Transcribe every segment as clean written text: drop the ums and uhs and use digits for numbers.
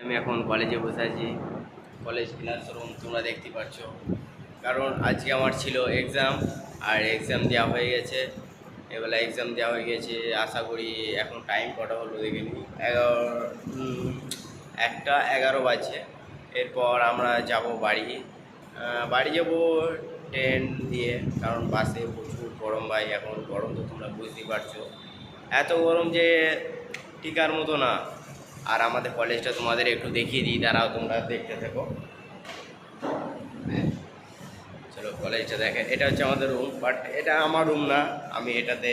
আমি এখন কলেজে বসে আছি। কলেজ ক্লাসরুম তোমরা দেখতে পাচ্ছ, কারণ আজকে আমার ছিল এক্সাম, আর এক্সাম দেওয়া হয়ে গেছে। এবেলা এক্সাম দেওয়া হয়ে গেছে, আশা করি এখন টাইম কটা হলো দেখে নিই, 1:11 বাজছে। এরপর আমরা যাব বাড়ি। বাড়ি যাব ট্রেন দিয়ে, কারণ বাসে প্রচুর গরম ভাই। এখন গরম তো তোমরা বুঝতেই পারছো, এত গরম যে টিকার মতো না। আর আমাদের কলেজটা তোমাদের একটু দেখিয়ে দিই, দাঁড়াও তোমরা দেখতে থাকো। চলো কলেজটা দেখে, এটা হচ্ছে আমাদের রুম, বাট এটা আমার রুম না। আমি এটাতে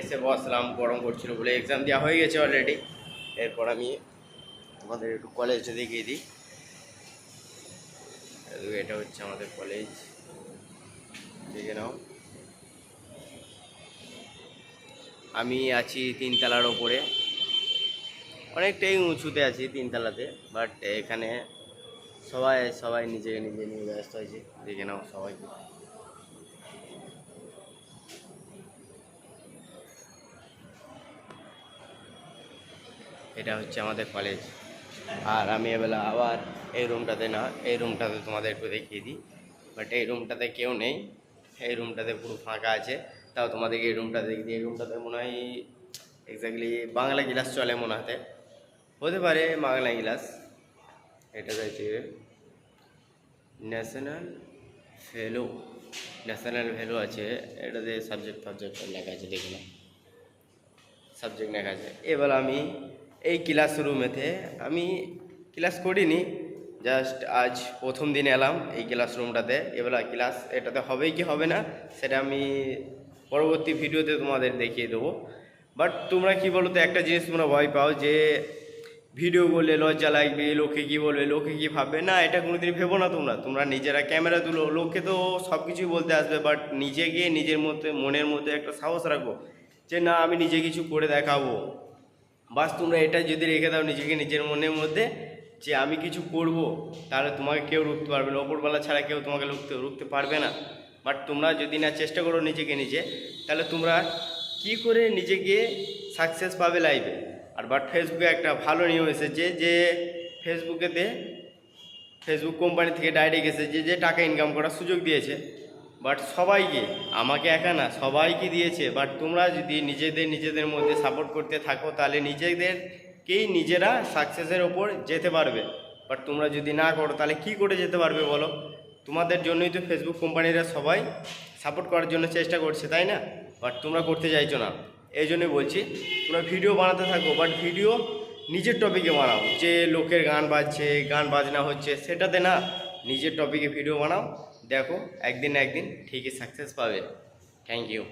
এসে বসলাম, গরম করছিল বলে। এক্সাম দেওয়া হয়ে গেছে অলরেডি। এরপর আমি তোমাদের একটু কলেজটা দেখিয়ে দিই। এটা হচ্ছে আমাদের কলেজ, দেখে নাও। আমি আছি 3তলার ওপরে, অনেকটাই উঁচুতে আছি 3তলাতে। বাট এখানে সবাই নিজে নিয়ে ব্যস্ত আছে, দেখে নাও সবাইকে। এটা হচ্ছে আমাদের কলেজ। আর আমি এবেলা আবার এই রুমটাতে তোমাদের একটু দেখিয়ে দিই। বাট এই রুমটাতে কেউ নেই, এই রুমটাতে পুরো ফাঁকা আছে। তাও তোমাদেরকে এই রুমটা দেখিয়ে দিই। এই রুমটাতে মনে হয় এক্স্যাক্টলি বাংলা ক্লাস চলে, মনে হতে পারে বাংলা ক্লাস। এটা হচ্ছে ন্যাশনাল ভ্যালু আছে। এটাতে সাবজেক্ট লেখা আছে, দেখে না সাবজেক্ট লেখা আছে। এবার আমি এই ক্লাসরুমেতে আমি ক্লাস করিনি, জাস্ট আজ প্রথম দিন এলাম এই ক্লাসরুমটাতে। এবেলা ক্লাস এটাতে হবেই কি হবে না সেটা আমি পরবর্তী ভিডিওতে তোমাদের দেখিয়ে দেবো। বাট তোমরা কি বলো তো, একটা জিনিস তোমরা ভয় পাও যে ভিডিও বললে লজ্জা লাগবে, লোকে কি বলবে, লোকে কি ভাববে। না, এটা কোনোদিন ভেবো না। তোমরা নিজেরা ক্যামেরা তুলো, লোককে তো সব কিছুই বলতে আসবে, বাট নিজেকে নিজের মধ্যে মনের মধ্যে একটা সাহস রাখবো যে না, আমি নিজে কিছু করে দেখাবো। বাস তোমরা এটা যদি রেখে দাও নিজেকে নিজের মনের মধ্যে যে আমি কিছু করব, তাহলে তোমাকে কেউ রুখতে পারবে না। ওপরবেলা ছাড়া কেউ তোমাকে রুখতে পারবে না। বাট তোমরা যদি না চেষ্টা করো নিজেকে নিজে, তাহলে তোমরা কি করে নিজেকে সাকসেস পাবে লাইফে। আর বাট ফেসবুকে একটা ভালো নিয়ম এসেছে যে ফেসবুক কোম্পানি থেকে ডাইরেক্ট এসেছে যে টাকা ইনকাম করার সুযোগ দিয়েছে। বাট সবাইকে, আমাকে একা না, সবাইকে দিয়েছে। বাট তোমরা যদি নিজেদের মধ্যে সাপোর্ট করতে থাকো, তাহলে নিজেরা সাকসেসের ওপর যেতে পারবে। বাট তোমরা যদি না করো, তাহলে কি করে যেতে পারবে বলো? তোমাদের জন্যই তো ফেসবুক কোম্পানিরা সবাই সাপোর্ট করার জন্য চেষ্টা করছে, তাই না? বাট তোমরা করতে চাইছো না। এই জন্যই বলছি তোমরা ভিডিও বানাতে থাকো, বাট ভিডিও নিজের টপিকে বানাও। যে লোকের গান বাজছে, গান বাজনা হচ্ছে, সেটাতে না, নিজের টপিকে ভিডিও বানাও। দেখো একদিন না একদিন ঠিকই সাকসেস পাবে। Thank you.